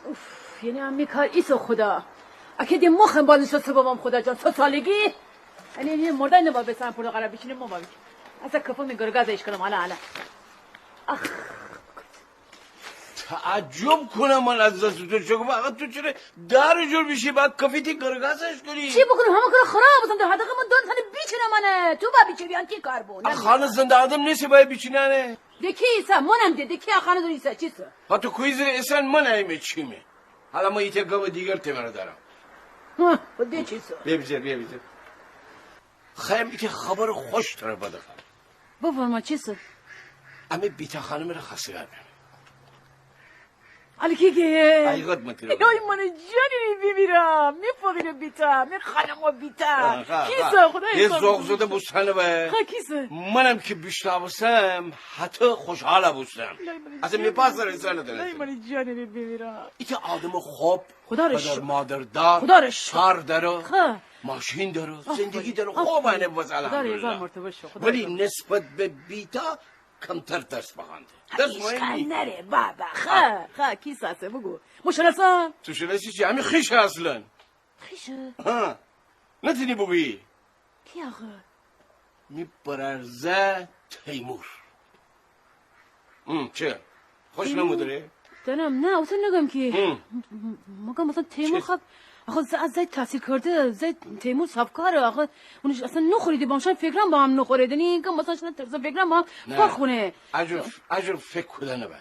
اوف یعنی هم میکار ایسو خدا اکه دی مخم بازش رو بابام خدا جان 3 سالگی یعنی این مردن نبا بسن پرتقالا بچینیم ما بابی اصلا کفو میگرگازش کنم حالا اخ تعجب کنم من از دست تو چگم فقط تو چرا در جور میشی بعد کافیتی گرگازش کنی چی بکنم همه کار خراب بودم در حدقه من 2 تنه بیچونه منه تو با بیچه بیان تی کار بود خانه زنده آدم نیستی باید بیچینانه دکی ایسا منم دکی خانه دون ایسا چیسا ها تو کویزر ایسان من ایمه چیمه حالا ما ایتا گم دیگر تیمره دارم ها بده چیسا بیا بیزر خیلی ایتا خبر خوش تره بده خانم بفرما چیسا امی بیتا خانم را خسته گرمیم علی کی که ایقاد مطلب ای من جانی میمیرم میفهمی بیتا می خانمو بیتا کیسه خدا یه زوق زده بستانه به کیسه منم که بیشتر بستم حتی خوشحاله بستم اصلا میپاس رسانه داره ای من جانی میمیرم ایتا آدم خوب خدا رش مادر دار خدا رش کار داره ماشین داره زندگی داره خوب اینه باز الحمدلله ولی نسبت به بیتا کمتر درس بخونده درس مهمی نره بابا کی ساسه بگو مشناسم تو شناسی چی؟ همین خیشه اصلا خیشه؟ نتونی بگویی کی آخه؟ میپررزه تیمور چه؟ خوش نمودره؟ دارم نه اصلا نگم که مگم مثلا تیمور خب آخه زید تاثیر کرده زید تیمور صفکاره آخه اونش اصلا نخوریده بامشان فکرم با هم نخوریده اینکه مثلا شده ترزا فکرم با هم بخونه اجر فکر کده نبه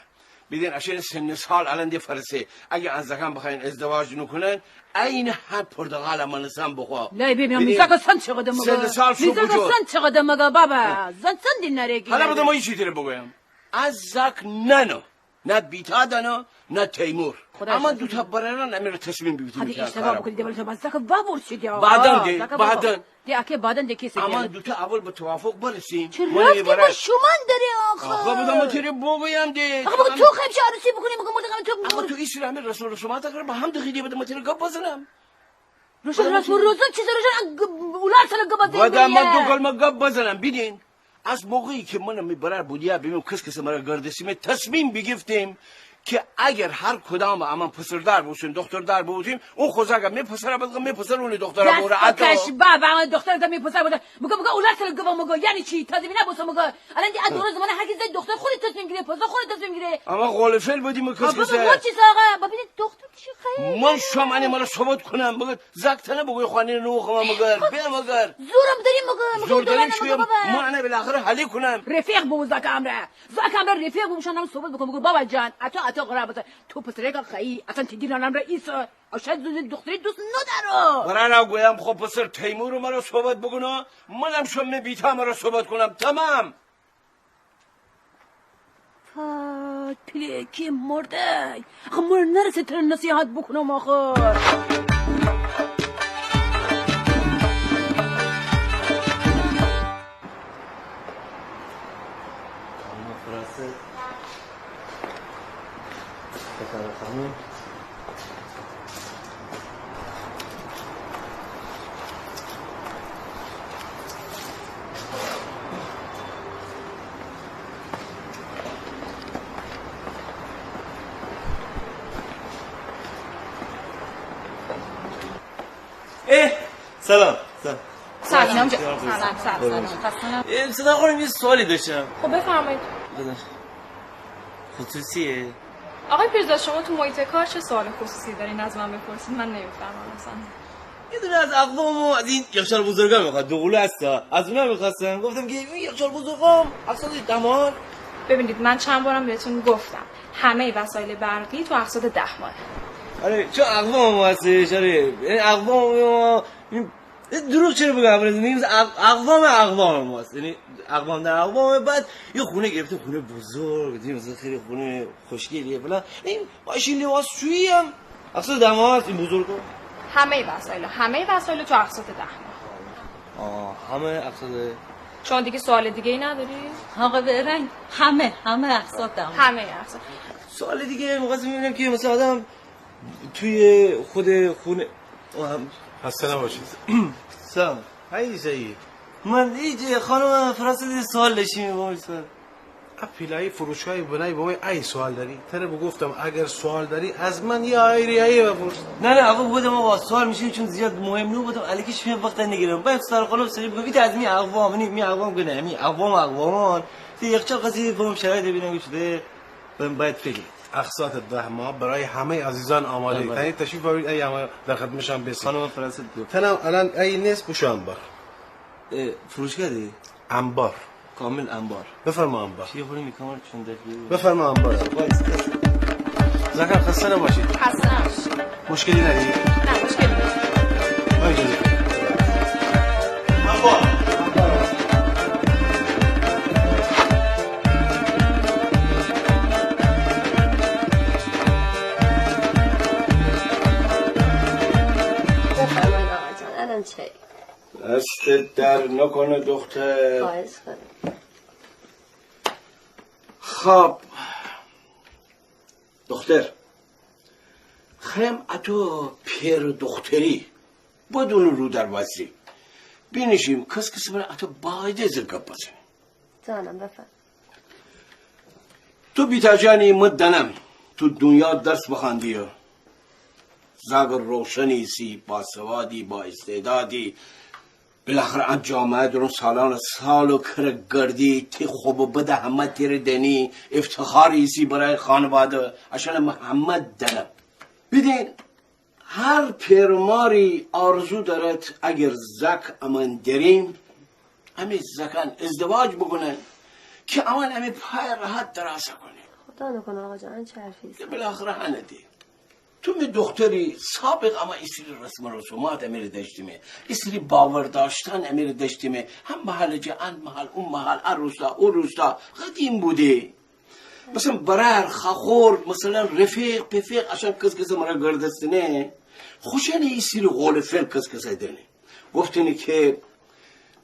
بیدین اشین سن سال الان دی فرسه اگه انزکم بخواین ازدواج نکنن این هم پرتقال منسان بخوا لا ببینم میزاک سن چقدر مگه سن سال شو بجور میزاک سن چقدر مگه بابا سن دی نرگی حالا بده ما این چی تیره بگویم از زک ننو نه بیتا دانو نه تیمور اما دوتا براران امیر تصمیم بیوتی میکنه اشتباه بکنی دیولی تو بزدک وابور شدی بعدن دی اکه بعدن دی کسی اما دوتا اول به توافق برسیم چه رفتی با شمان داری آخه بودم ما تیره بگویم دی آخه بگو تو خیلی عروسی بکنی بگو مردقم تو اما تو ایسی رو همه رسول رسومات اگر با هم دخیلی بده ما تیره گپ بزنم رسول روزم چیز روشن اولار سال گپ بزنم بعد ما دو کلمه گپ بزنم بیدین از موقعی که من میبرر بودیا ببینم کس مرا گردسیم تصمیم بگیفتیم که اگر هر کدام اما پسردار بودیم دختردار بودیم اون خوزاگا میپسر بگم میپسر اون دخترا بوده حتی کش بابا دختر دا میپسر بوده مگه اولار سال گپ مگه یعنی چی تازه نبوسه مگه الان دی دور زمان هر کی دختر خودت تصمیم گیره پسر خودت تصمیم گیره اما قول فعل بودیم کس بابا چی آقا ببین دختر چی خیلی من شام انا مرا ثبات کنم مگه زاکتنه بگوی خانه نو خما مگر بیا مگر زورم داریم مگه زور داریم چی ما انا بالاخره حلی کنم رفیق بود زاکامره رفیق بود شما صحبت بکنم بگو بابا جان عطا قرابت تو پسرک خیلی اصلا تدیرانم رئیس او شاید دختری دوست ندارو برای نگویم خب پسر تیمور مرا صحبت بکنه منم شم بیتا مرا صحبت کنم تمام پلیکی مرده آخه مر نرسه تر نصیحت بکنم آخه سلام سلام سلام صدا خورم یه سوالی داشتم خب بفرمایید خصوصیه آقای پیرزا شما تو محیط کار چه سوال خصوصی دارین از من بپرسید من نمیفهمم اصلا یه دونه از اقوامو از این یخچال بزرگا میخواد دوقلو هستا از اونها میخواستم گفتم که این یخچال بزرگام اقصاد دمار ببینید من چند بارم بهتون گفتم همه وسایل برقی تو اقصاد 10 ماه آره چون اقوام هستش آره یعنی اقوام دروغ چرا بگم اقوام هست یعنی اقوام در اقوام بعد یه خونه گرفته خونه بزرگ دیدیم مثلا خیلی خونه خوشگلیه فلان این ماشین لباسشویی هم اقصاد دمار این بزرگا همه وسایل تو اقصاد 10 ماه همه اقصاد شما دیگه سوال دیگه ای نداری؟ آقا برنگ همه اقصاد 10 همه اقصاد سوال دیگه می‌خواستم ببینم که مثلا آدم توی خود خونه خسته نباشید سلام هی من ایجه خانم فرستادی سوال داشتیم اپیلای فروشگاه بنای با من ای سوال داری؟ تره بگفتم اگر سوال داری از من یا ایریایی بپرس. نه آقا بودم آقا سوال میشه چون زیاد مهم نو بودم الکیش وقت نگیرم باید سر خانم سری بگم بیت از می اقوام می اقوام کنه می اقوامان تی یخچال قضیه بهم شرایط ببینم شده باید فکر اقساط 10 ماه برای همه عزیزان آماده. تنی تشریف بیارید ای همه در خدمتشان بسید. خانم فرانسه گفت. تنم الان ای نیست بوش انبار. فروشگاه دی؟ انبار. کامل انبار. بفرما انبار. چی خوری میکنم چون دفعه. بفرما انبار. زکر خسته نباشید. خسته نباشید. مشکلی نداری؟ نه مشکلی نیست. با اجازه. انبار. چه؟ دستت در نکنه دختر. خواهش کنم. خب دختر خیم اتو پیر دختری بدون رو در وزری بینشیم کس برای اتو باید زرگب بزنی جانم بفرم. تو بیتاجانی مدنم تو دنیا درس بخاندی و زاگر روشنی سی با سوادی با استعدادی بالاخره ان جامعه درون سالان سالو کرگردی تی خوب بده همه تیر دنی افتخاری سی برای خانواده عشان محمد دنم بیدین هر پیرماری آرزو دارد اگر زک امان دریم امی زکان ازدواج بکنن که امان امی پای راحت دراسه کنه. خدا نکنه آقا جان چه حرفیست؟ بالاخره هنده تو می دختری سابق اما ایسری رسم و رسومات امیر داشتیمه ایسری باور داشتن امیر داشتیمه هم محل جهان محل اون محل روستا اون روستا قدیم بوده مثلا برار خاخور مثلا رفیق پفیق عشان کس مرا گردستنه خوشن ایسری قول فعل کس دنه گفتنی که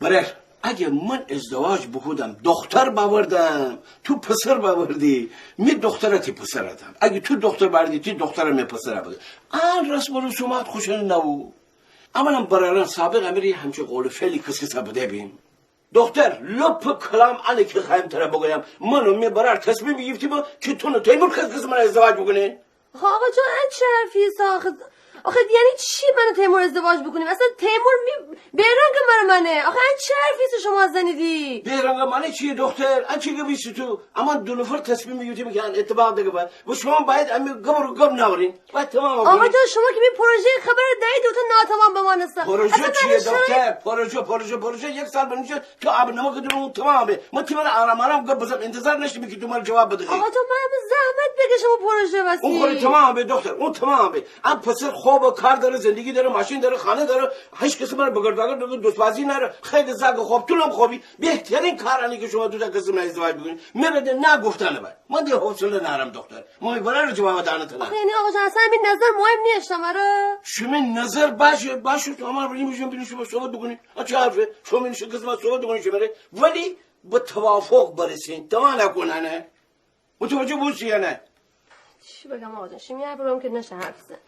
برار اگه من ازدواج بکودم دختر باوردم تو پسر باوردی می دخترتی پسرتم اگه تو دختر باوردی تی دخترم می پسر بود آن رسم و رسومات خوشن نبو اولا برارن سابق امیری همچه قول فعلی کس بوده بیم دختر لپ کلام علی که خواهیم تره بگویم منو می برار تصمیم بگیفتی با که تو تیمور کس من ازدواج بکنه آقا جان این چه حرفیست آخه یعنی چی منو تیمور ازدواج بکنیم؟ اصلا تیمور بیرنگ منه آخه این چه حرفیست شما زنیدی؟ بیرنگ منه چیه دختر؟ این چی گویستی تو؟ اما دو نفر تصمیم میگیریم که اتفاق دیگه باید و شما باید امی گم نورین باید تمام آقا جان شما که می پروژه خبر دهید و تو ناتمام بمانسته پروژه چیه دختر؟ پروژه یک سال بنیشه تو آبنامه که درون تمامه ما تیمار آرام گم بزن انتظار نشتی که تو من جواب بده آقا جان من زحمت بکشم و پروژه واسه اون خوری تمامه دختر اون تمامه ام پسر خوب کار داره زندگی داره ماشین داره خانه داره هیچ کسی من بگرداگر دوستبازی نره خیلی زاگ خوب طولم خوبی بهترین کارانی که شما تو کسی من ازدواج بکنید میرده نگفتنه باید من دیگه حوصله نرم دختر ما برای جواب دانت نه یعنی آقا جان اصلا این نظر مهم نیست مرا شما نظر باشه تو ما بریم میشیم ببینیم شما صحبت بکنید چه حرفه شما میشه کسی ما صحبت بکنید چه ولی با توافق برسین تمام نکنه متوجه بودی یا نه چی بگم آقا جان شمی حرفم که نشه حرف زد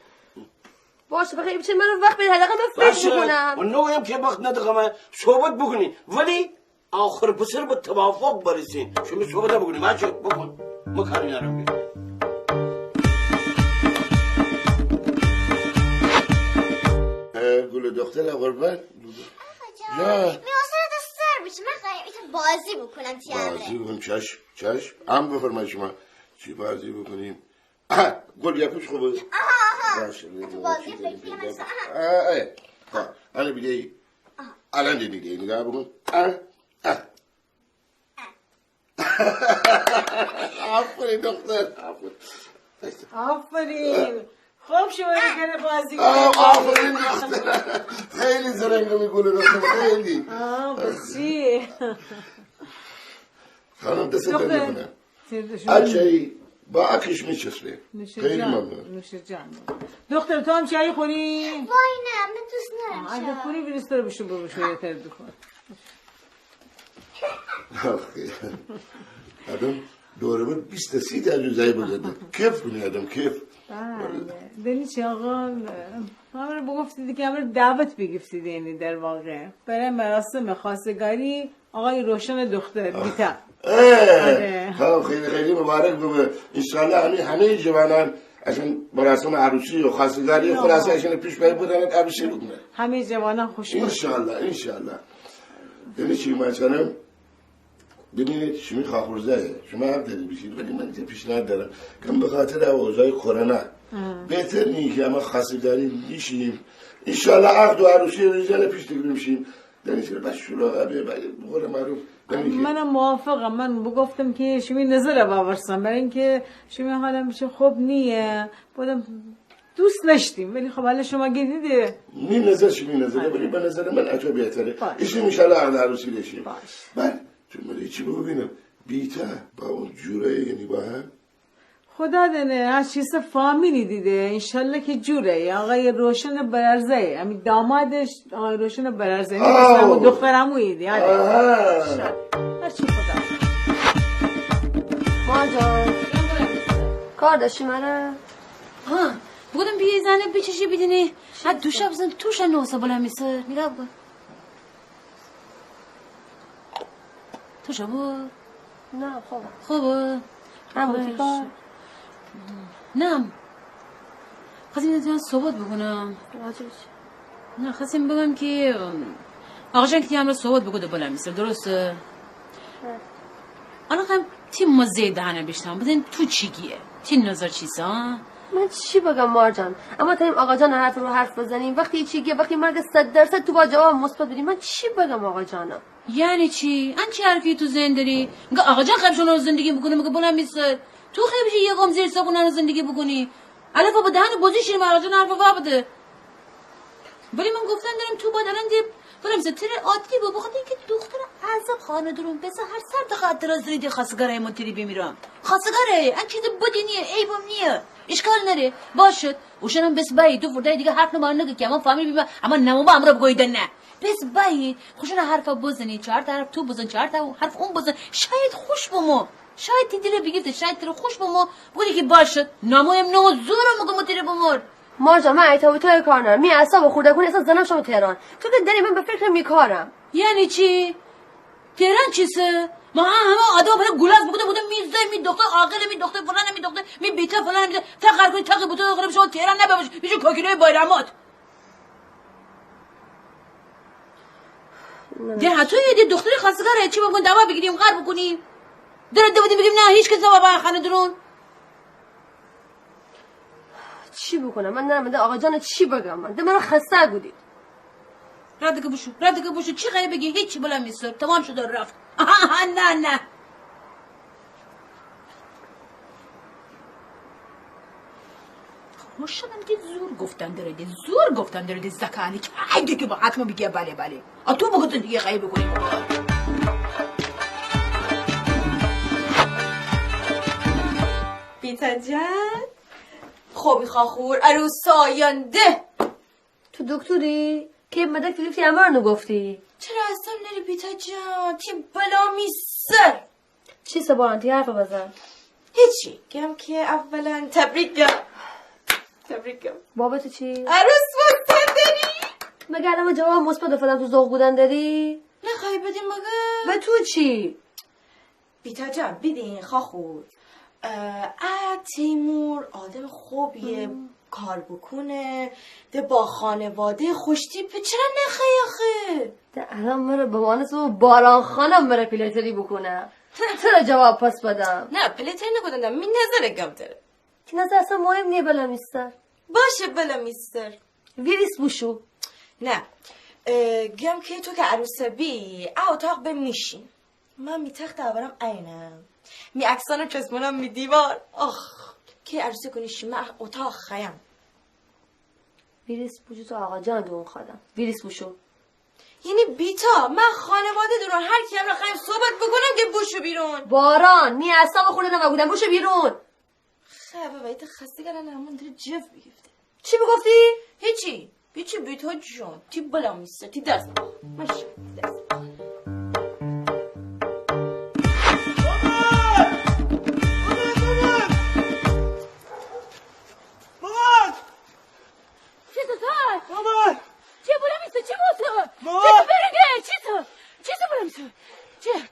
باشه بخیر بچه من وقت به حلقه من فکر میکنم من نویم که وقت ندارم صحبت بکنی ولی آخر بسر با توافق برسین شما صحبت بکنی ما چه بکن ما کاری نرم گل دختر قربان جان می‌خواستم دستار بشه من قراره بازی بکنم بازی بکنیم چشم هم بفرمایید شما چی بازی بکنیم گل یکوش خوبه باشه بازی فکری مثلا الان بیده الان دیگه نگاه بکن آفرین دختر آفرین خوب شما میکنه بازی آفرین دختر خیلی زرنگه میگونه دختر خیلی بسی خانم دستت میکنه اچهی با اکش میچسبه خیلی ممنون نوش جان دختر تو هم چایی خوری؟ وای نه من دوست ندارم اگه خوری بریز تو رو بشون بشون تر بخور آدم دوره بود 20-30 تا روزایی بزده کیف کنی آدم کیف دنی چه آقا همه رو بگفتید که همه رو دعوت بگفتید یعنی در واقع برای مراسم خواستگاری آقای روشن دختر بیتا خب خیلی خیلی مبارک بگه انشالله همه جوانان عشان مراسم عروسی و خواستگاری خلاصه عشان پیش بری بودن عروسی بکنه همه جوانان خوش باش انشالله یعنی چی مثلا ببینید شمی خاخورزه شما هم داری بشید ولی من دیگه پیشنهاد دارم کم به خاطر اوضاع کرونا بهتر نیست که اما خواستگاری میشیم انشالله عقد و عروسی ریزان پیش دیگه میشیم دانیشگر بس شروع بقول معروف منم موافقم. من بگفتم که شمی نظر باورسم برای اینکه شمی حالا میشه خوب نیه بودم دوست نشتیم ولی خب حالا شما گیدیده می نظر شمی نظره ولی به نظر من اتو بهتره ایشی میشالله عقد عروسی بشیم بله چون من چی ببینم بیتا با اون جوره یعنی با هم خدا دنه هر چیز فامیلی دیده انشالله که جوره آقای روشن بررزه همین دامادش آقای روشن بررزه همون دخترمو ایدی هر چی خدا ما جان کار داشتی منه ها بودم بیه زنه بچشی بدینی حد دوشه بزن توش نوسا بلا میسر نگاه بکن توشه بود نه خوبه همون کار نه خواستیم از صحبت بکنم نه خواستیم بگم که آقا جان که همراه صحبت بگو بلا میسر درسته الان خواهیم تی مزه دهنه بشتم بزنیم تو چی گیه تی نظر چیزا من چی بگم مارجان اما تا این آقا جان حرف رو حرف بزنیم وقتی چی گیه وقتی مرگ 100% تو با جواب مثبت بدیم من چی بگم آقا جانا یعنی چی چی حرفی تو ذهن داری میگه آقا جان خیبشون رو زندگی بکنه میگه بلند میسر تو خیبشی یه قم زیر ساقونه رو زندگی بکنی الان با دهن بازی شیریم آقا جان حرف بده ولی من گفتن دارم تو باید الان دیب بلند میسر تیر عادی با بخاطر اینکه دختر عذاب خانه درون بسه هر سر دقیقه دراز داری دی خواستگاره ما تیری بمیرم خواستگاره این چیز بدی نیه عیبم نیه اشکال نره باشد اوشنم بس باید تو فردای دیگه حرف نمان نگه که اما فامیل بیمه اما نمو با امرا بگویدن نه بس باید خوشن حرف بزنی 4 تا حرف تو بزن 4 تا حرف اون بزن شاید خوش بمو شاید تی دل بگیرته شاید تیر خوش بمو بگویی که باشد نمویم نمو زورم مگه متیره بمور مارجان من ایتا تو کار نرم می اعصاب خورده کنی اصلا زنم شما تهران تو که داری من به فکر میکارم یعنی چی تهران چیسه ما همه آدم برای گلاز بودم میزه می دختر عاقل می دختر فلان می دختر می بیتا فلان می فقر کنی تاقی بوده آقا شما تهران نباش بیشو کوکیلوی بایرامات ده حتی یه دختری خواستگاره چی بکن دوا بگیریم غر بکنیم داره بودیم بگیم نه هیچ کس نبا خانه درون چی بکنم من نرم آقا جان چی بگم من ده من خسته بودی رد که بوشو چی غیر بگی هیچی بلند میسر تمام شد رفت نه خوشم که زور گفتن داره زکانی که هیچی که با حتما بگه بله تو بگو تو دیگه غیر بکنی بیتا جان خوبی خاخور عروس آینده تو دکتری که مدک فیلیپی امرنو گفتی چرا اصلا نری بیتا جان تی بلا میسر چی سبارانتی حرف بزن هیچی گم که اولا تبریک بابت چی عروس بستن داری مگه الان جواب مثبت فلان تو ذوق بودن داری نخوای بدیم مگه و تو چی بیتا جان بیدین خاخور تیمور آدم خوبیه کار بکنه ده با خانواده خوشتیپه چرا نخوای آخه ده الان مره به مانه تو باران خانم مره پیلتری بکنه چرا جواب پس بدم نه پیلتری نکنم می نظر گم داره که نظر اصلا مهم نیه بلا میستر باشه بلا میستر ویریس بوشو نه گم که تو که عروسه بی اتاق به میشین من می تخت اولم اینم می اکسانو چسبونم می دیوار که عروسی کنیشی من اتاق خیم ویریس بوشو تو آقا جان دون خادم ویریس بوشو یعنی بیتا من خانواده دوران هر کی هم خواهیم صحبت بکنم که بوشو بیرون باران می اصلا خورده نبودم بوشو بیرون خیلی باید خسته گرن همون داره جف بگفته چی بگفتی؟ هیچی بیتا جان تی بلا میسته تی دست ماشی دست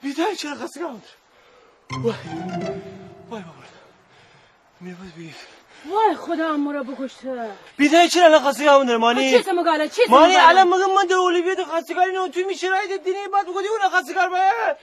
بیتای چرا خسته گمت وای بابا میبود بگیر وای خدا ما رو بکشته بیدای چرا الان خواستگاهمون داره مانی؟ چیه اسم مگاله چیه اسم مانی مگاله؟ الان مگه من در اولیویت خواستگاری نه توی میشه رای دینی بعد بگودی اون خواستگار باید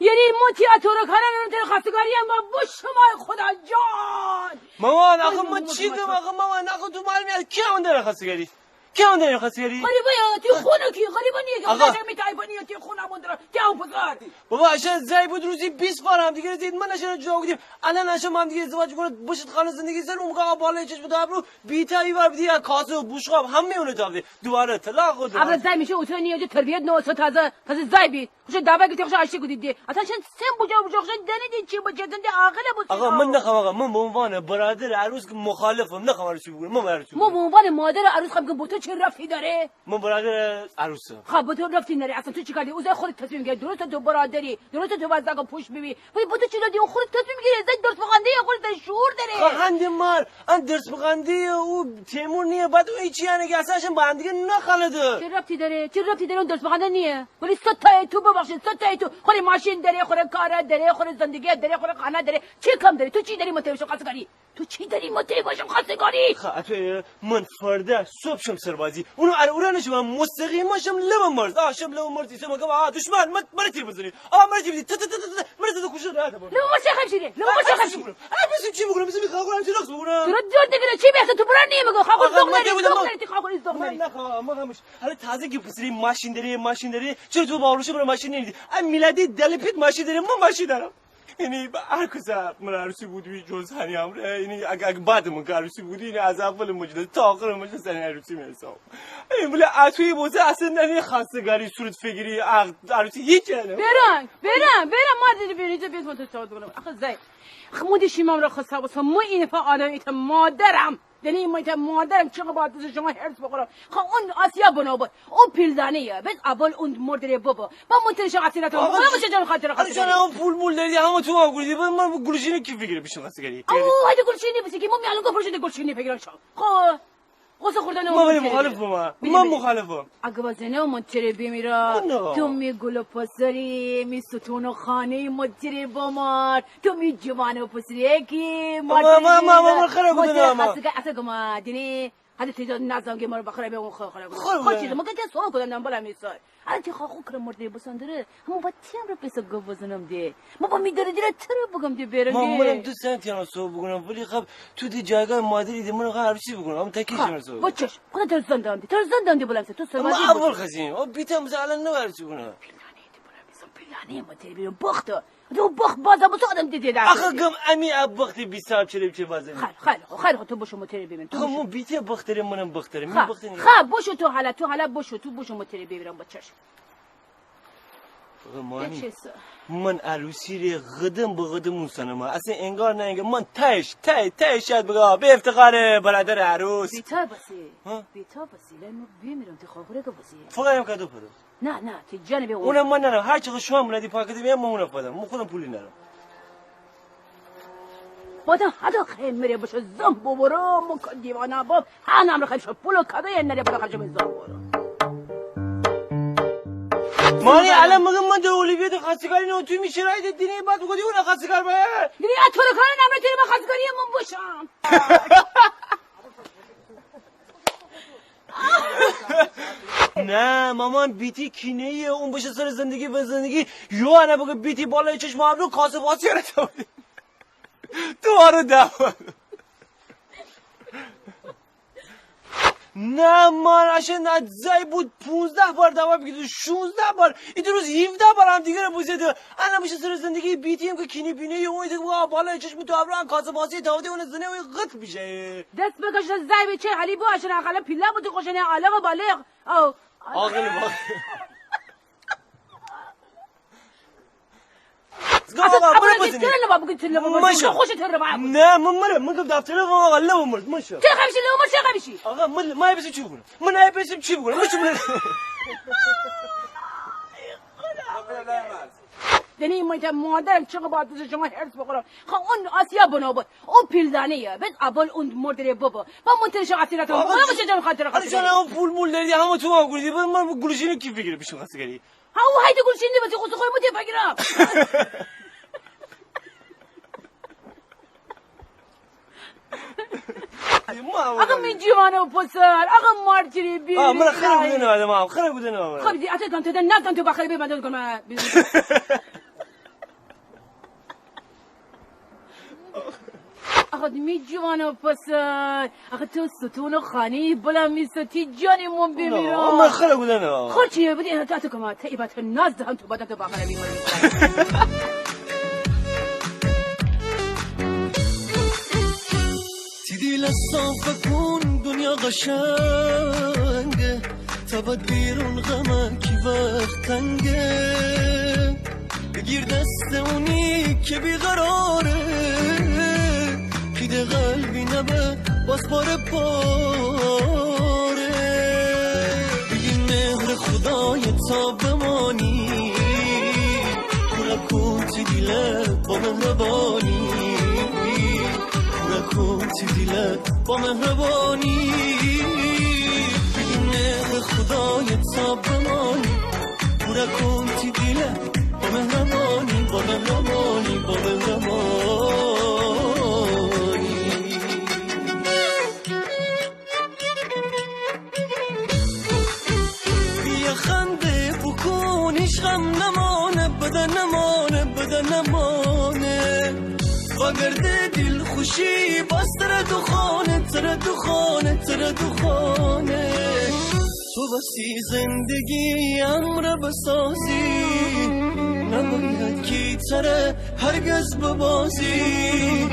یعنی ما تیاتر کارن اون تر خواستگاری هم با شما خدا جان مامان آخه ما چی کنم آخه مامان آخه تو معلوم نیست کی اون داره خواستگاری کی اون داره خواستگاری غریبه یا تو خونه کی غریبه نیه که نشه میتایبانی یا تو خونه مون داره که اون پسر بابا عشان زای بود روزی 20 بار هم دیگه دید من عشان جا بودیم الان عشان هم دیگه ازدواج کنه بشت خانه زندگی سر اون موقع بالای چشم تو ابرو بیتایی ور بدی کاسه و بوشقاب همه اون تابده دوباره طلاق خود ابر زای میشه اوتو نیاز تربیت نو تازه زای بی خوش دعوا که خوش عاشق بودید اصلا چند سم بوجا خوش دنیدی چی بوجا دنده عاقل بود آقا من نخوام آقا من به عنوان برادر عروس که مخالفم نخوام عروسی بگم من عروسی ما به عنوان مادر عروس خب که با تو چه رفتی داره من برادر عروسم خب با تو رفتی نری اصلا تو چیکار کردی اوزای خودت تصمیم گرفتی درست تو برادری درست تو وزنگا پوش ببی ولی با تو چی دادی اون خودت تصمیم گرفتی زای درس بخنده یا خودت شعور داره خنده مار ان درس بخنده او تیمور نیه بعد اون چی یعنی که اساسا با هم دیگه نخلده چه رفتی داره اون درس بخنده نیه ولی ستای تو ببخشید ستای تو خود ماشین داره خود کار داره خود زندگی داره خود خانه داره چی کم داره تو چی داری موتیویشن خواستگاری تو چی داری موتیویشن خواستگاری خاطر من فردا صبح شم سربازی اونو ارورانش من مستقیم ماشم لبم مرز شم لبم مرز اسم مگه دشمن من تیر بزنی من تیر من تو کوشش راحت باش لو ماشي خمشيري لو ماشي خمشيري بس چی بگم بس میخوام چی رقص بگم تو دور دیگه چی بیخته تو برن نیمگو خاگو زغنری خاگو زغنری ما همش حالا تازه که پسری ماشین داری چرا تو باورش برای ماشین نمیدی ام میلادی دلپیت ماشین داری من ماشین دارم یعنی هر کجا من عروسی بودی جز هنی امر یعنی اگه بعد من عروسی بودی یعنی از اول مجلس تا آخر مجلس سن عروسی میسام این بله اتوی بوزه اصلا نمی خواستگاری صورت فکری عروسی هیچ نه برم ما دیدی بینید بیت من تو چاد کنم آخه زای خمودی شیمام را خسته واسه ما این فعالیت مادرم یعنی مادرم چقدر باید از شما هرس بخورم خب اون آسیا بنابود اون پیلدانیه بس اول اون مردره بابا با منترش قصیرت اون باشه جان خاطر خاطر اصلا اون پول مول داری همه تو ما گردی من گلشینی کی فکر بشه خواستگاری اوه هایده گلشینی بسی که ما میالون گفرشده گلشینی فکرم شو خب قصه خوردن ما من مخالفم اگه واسه منتره بمیرا تو می گل پسری می ستون خانه منتره بامار تو می جوان پسری کی ما خراب بودم اصلا گما دینی هذا تيجي نازم جمر بخرا بيوم خرا ما كنت اسوق بدنا بلا ميسار انت خاخو كرم مرتي بسندره هم باتيام رو بس گوزنم دي ما با میداره دیره تر بگم دی برنگه ما منم تو سنت یانا سو بگم ولی خب تو دی جایگاه مادری دی من عروسی بگم ام تکیش مرسو بچش خدا ترزندم دی بلند تو سر ما اول خزین او بیتم زعلان نوارسی بگم پیلانی ما تری بیرون بخت تو بخت بازم بس آدم دیدی در آخه گم امی اب بختی بی صاحب چه بازم خیلی تو باشو متری ببین تو مو بیتی بختری منم بختری می بختری باشو تو حالا باشو تو باشو متری ببینم با چشم مانی من عروسی ری قدم به قدم اونسانم اصلا انگار نه انگار من تایش شاید بگم به افتخار برادر عروس بیتا بسی لانه بیمیرم تی خاخوره که بسی فقط کادو پدم نه تی جانب اونم من نرم هر چقدر شما مندی پاکتی بیام اونم پدم من خودم پولی نرم بادم هدا خیلی میره باشه زن ببرم من دیوانه باب هنم رو خیلی شد پولو کادو یه نره بدا خرجم زن ببرم مانی الان مگه من در اولیویت خواستگاری نه توی میشه رای دینی بعد بگودی اون خواستگار باید دیگه اتور کار نمیره با خواستگاری من باشم نه مامان بیتی کینه‌ایه اون باشه سر زندگی به زندگی یو انا بگه بیتی بالای چشم ابرو کاسه باسی رفته تو دعوا نه من عشان زای بود 15 بار دعوا بگید 16 بار این روز 17 بار هم دیگه رو بوزید انا میشه سر زندگی بیتی هم که کینی بینه اون دیگه بالای چشم تو ابرو کاسه باسی داوده اون زنه و قط میشه دست بکش زای به چه حالی بو عشان اقلا پیلا بود خوشنه علاقه بالغ او عاقل نه من گفت دفتر آقا لو مرد ماشا چه خمیشی آقا من ما بس چی بگم من بس چی بگم دنی مادرم چقدر باید از شما هرس بخورم خب اون آسیا بنابود اون پیلدانیه بس اول اون مردره بابا با منترش قصیرت اون باشه جان خاطر خاطر اون پول مول داری همه تو ما گردی من گلشینی کی فکر بشه خواستگاری ها هایده گلشینی بس خود خودم بده بگیرم آقا می جوانه و پسر آقا مارتری بی من خیلی بودن آدم خیلی بودن آدم خب دی اتدان تدن نزدن تو بخیلی ببندن کنم آقا می جوانه و پسر آقا تو ستون و خانی بلند میستی جانیمون بمیرم من خیلی بودن خود چیه بودی اینه تو کما تیبت نزدن تو بدن تو بخیلی بیماری دیل صاف کن دنیا قشنگه تبد بیرون غمه کی وقت تنگه بگیر دست اونی که بیقراره پیده قلبی نبه باز پاره پاره بگی مهر خدای تا بمانی پورا کن تی دیله با مهربانی کن تی دیلت با مهربانی بگی مهر خدای تا بمانی پورا کن تی دیلت با مهربانی با مهربانی با مهربانی بیا خنده بکن عشقم نمانه بدن نمانه بدن نمانه وگرده دل خوشی باز تره دخانه تره دخانه تره دخانه تو بسی زندگی امر بسازی نباید کی تره هرگز ببازی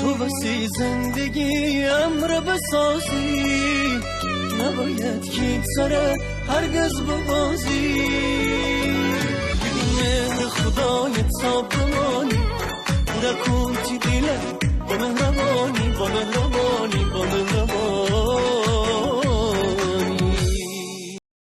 تو بسی زندگی امر بسازی نباید کی تره هرگز ببازی بگی مهر خدای تا بمانی پورا کن تی دیله